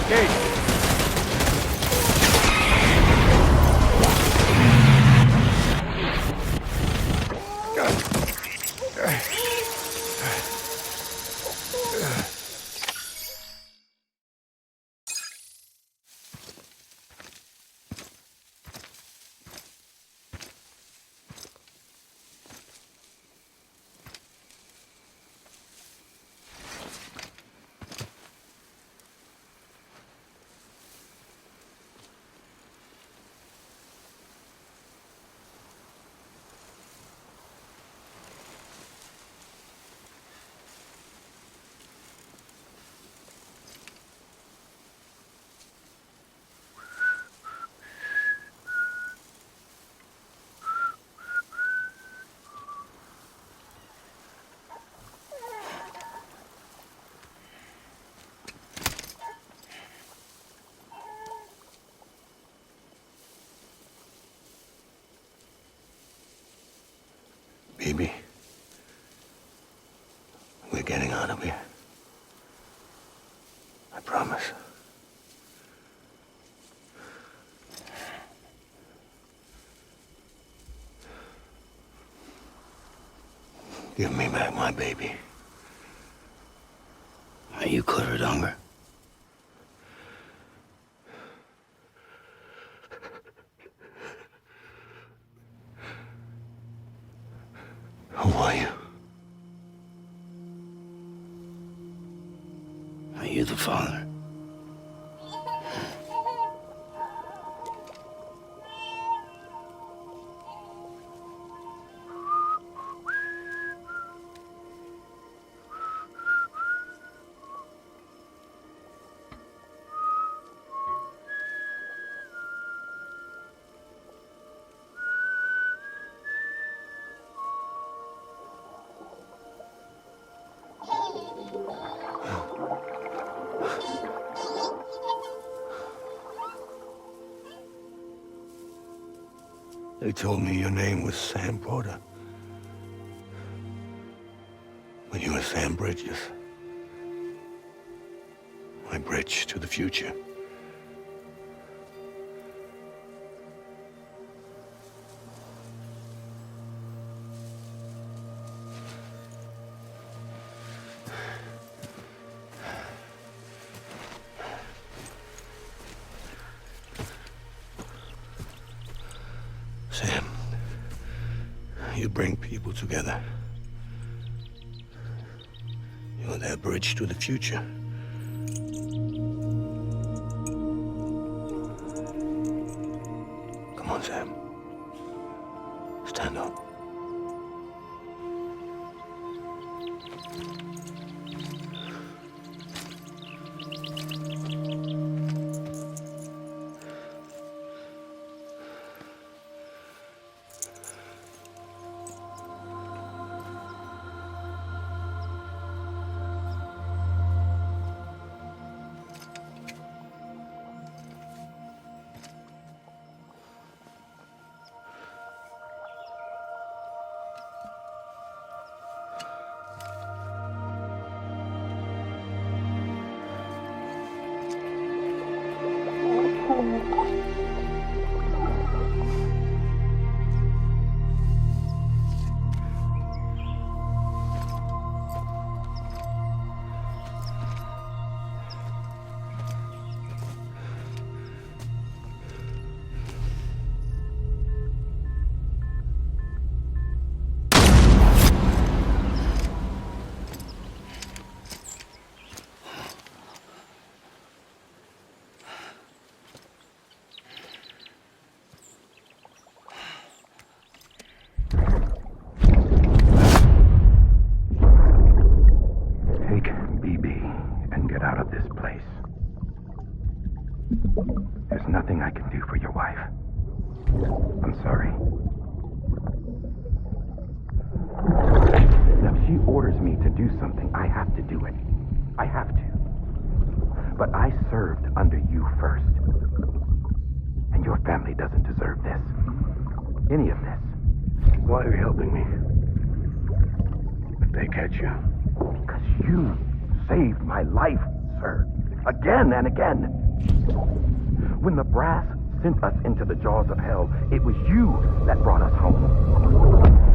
Hey! Baby, we're getting out of here. I promise. Give me back my baby. Are you clear of hunger? Who are you? Are you the father? They told me your name was Sam Porter. But you were Sam Bridges. My bridge to the future. Sam, you bring people together. You're their bridge to the future. Come on, Sam. Stand up. There's nothing I can do for your wife. I'm sorry. Now, if she orders me to do something, I have to do it. I have to. But I served under you first. And your family doesn't deserve this. Any of this. Why are you helping me? If they catch you. Because you saved my life, sir. Again and again. When the brass sent us into the jaws of hell, it was you that brought us home.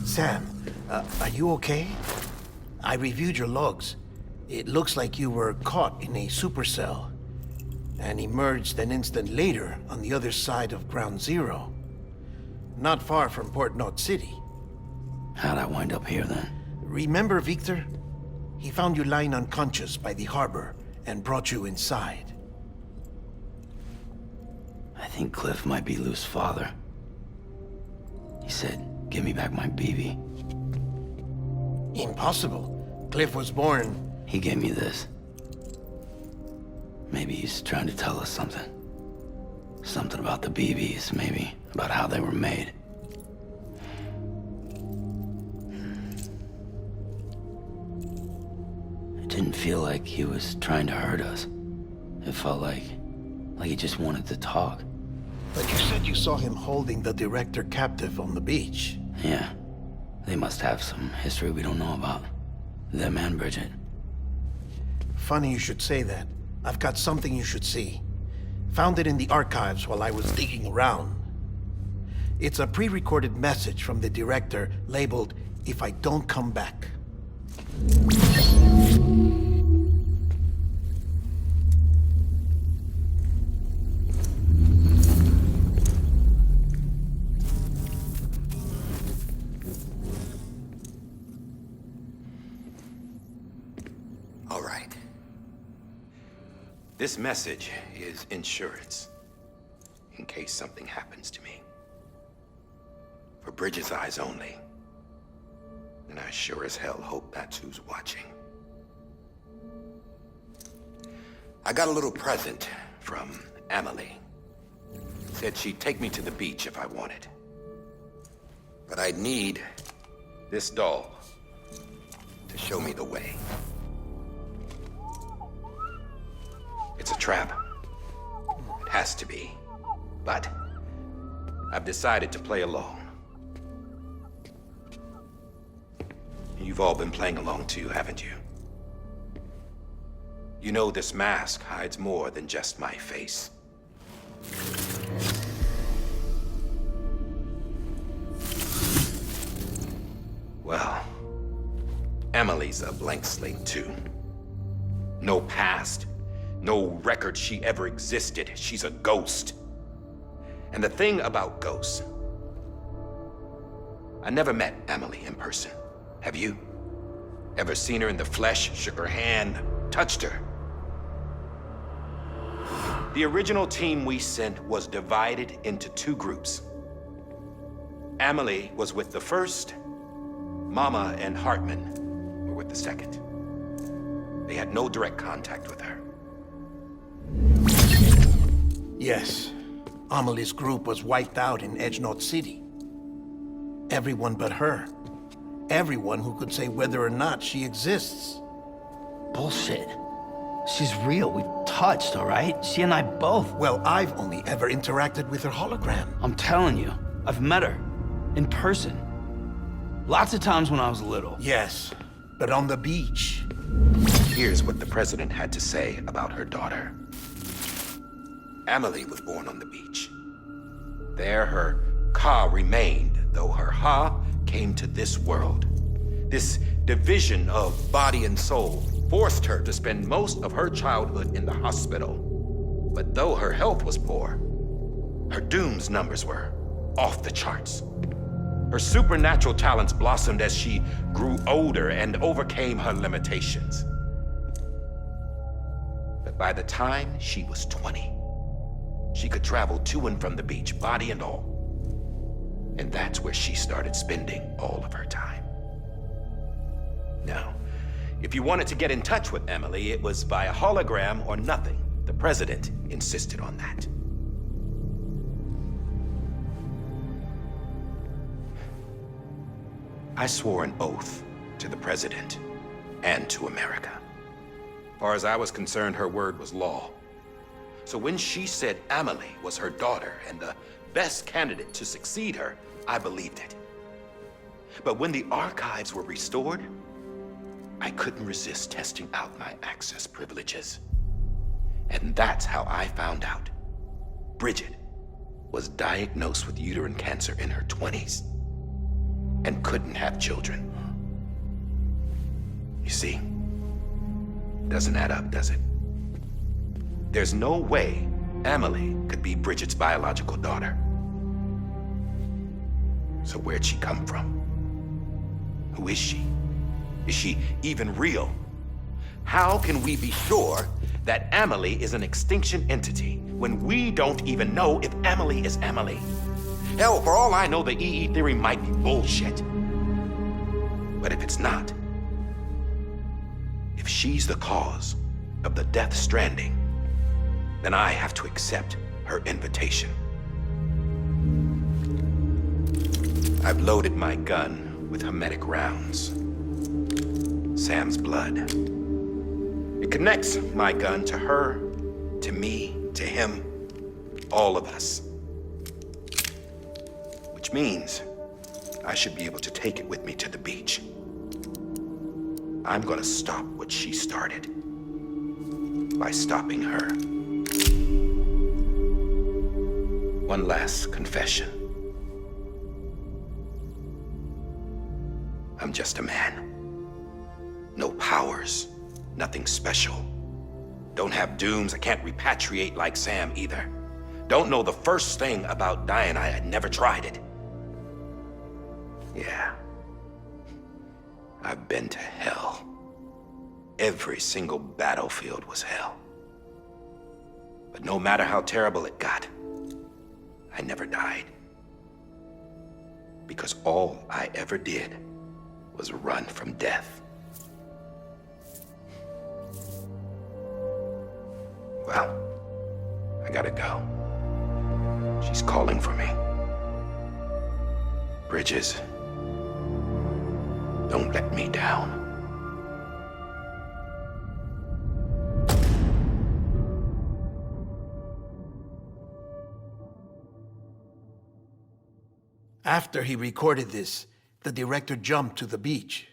Sam, are you okay? I reviewed your logs. It looks like you were caught in a supercell and emerged an instant later on the other side of Ground Zero. Not far from Port Knot City. How'd I wind up here then? Remember Victor? He found you lying unconscious by the harbor and brought you inside. I think Cliff might be Lou's father. He said, give me back my BB. Impossible. Cliff was born... He gave me this. Maybe he's trying to tell us something. Something about the BBs, maybe. About how they were made. It didn't feel like he was trying to hurt us. It felt like he just wanted to talk. But you said you saw him holding the director captive on the beach. Yeah. They must have some history we don't know about. Them and Bridget. Funny you should say that. I've got something you should see. Found it in the archives while I was digging around. It's a pre-recorded message from the director labeled, "If I don't come back." All right. This message is insurance, in case something happens to me. For Bridget's eyes only. And I sure as hell hope that's who's watching. I got a little present from Emily. Said she'd take me to the beach if I wanted. But I'd need this doll to show me the way. It's a trap. It has to be. But I've decided to play along. You've all been playing along too, haven't you? You know this mask hides more than just my face. Well, Emily's a blank slate too. No past. No record she ever existed. She's a ghost. And the thing about ghosts, I never met Emily in person. Have you? Ever seen her in the flesh, shook her hand, touched her? The original team we sent was divided into two groups. Emily was with the first. Mama and Hartman were with the second. They had no direct contact with her. Yes. Amelie's group was wiped out in Edge Knot City. Everyone but her. Everyone who could say whether or not she exists. Bullshit. She's real. We've touched, all right? She and I both. Well, I've only ever interacted with her hologram. I'm telling you, I've met her. In person. Lots of times when I was little. Yes, but on the beach. Here's what the president had to say about her daughter. Amelie was born on the beach. There her Ka remained, though her Ha came to this world. This division of body and soul forced her to spend most of her childhood in the hospital. But though her health was poor, her Doom's numbers were off the charts. Her supernatural talents blossomed as she grew older and overcame her limitations. But by the time she was 20, she could travel to and from the beach, body and all. And that's where she started spending all of her time. Now, if you wanted to get in touch with Emily, it was via hologram or nothing. The president insisted on that. I swore an oath to the president and to America. As far as I was concerned, her word was law. So when she said Amelie was her daughter and the best candidate to succeed her, I believed it. But when the archives were restored, I couldn't resist testing out my access privileges. And that's how I found out Bridget was diagnosed with uterine cancer in her 20s and couldn't have children. You see, doesn't add up, does it? There's no way Amelie could be Bridget's biological daughter. So where'd she come from? Who is she? Is she even real? How can we be sure that Amelie is an extinction entity when we don't even know if Amelie is Amelie? Hell, for all I know, the EE theory might be bullshit. But if it's not, if she's the cause of the death stranding, then I have to accept her invitation. I've loaded my gun with hermetic rounds. Sam's blood. It connects my gun to her, to me, to him, all of us. Which means I should be able to take it with me to the beach. I'm gonna stop what she started by stopping her. One last confession. I'm just a man. No powers, nothing special. Don't have dooms, I can't repatriate like Sam either. Don't know the first thing about dying, I had never tried it. Yeah. I've been to hell. Every single battlefield was hell. But no matter how terrible it got, I never died. Because all I ever did was run from death. Well, I gotta go. She's calling for me. Bridges, don't let me down. After he recorded this, the director jumped to the beach.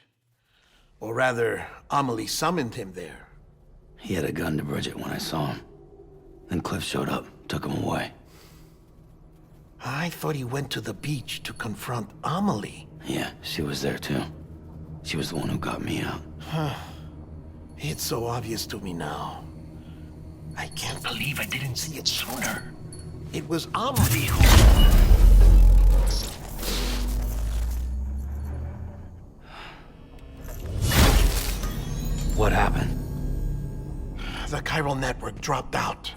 Or rather, Amelie summoned him there. He had a gun to Bridget when I saw him. Then Cliff showed up, took him away. I thought he went to the beach to confront Amelie. Yeah, she was there too. She was the one who got me out. It's so obvious to me now. I can't believe I didn't see it sooner. It was Amelie who... What happened? The chiral network dropped out.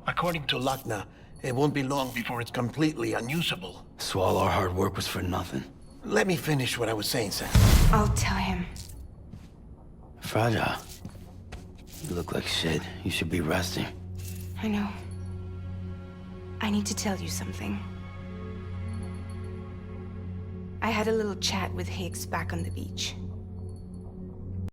According to Lachna, it won't be long before it's completely unusable. So all our hard work was for nothing. Let me finish what I was saying, Sam. I'll tell him. Fragile. You look like shit. You should be resting. I know. I need to tell you something. I had a little chat with Higgs back on the beach.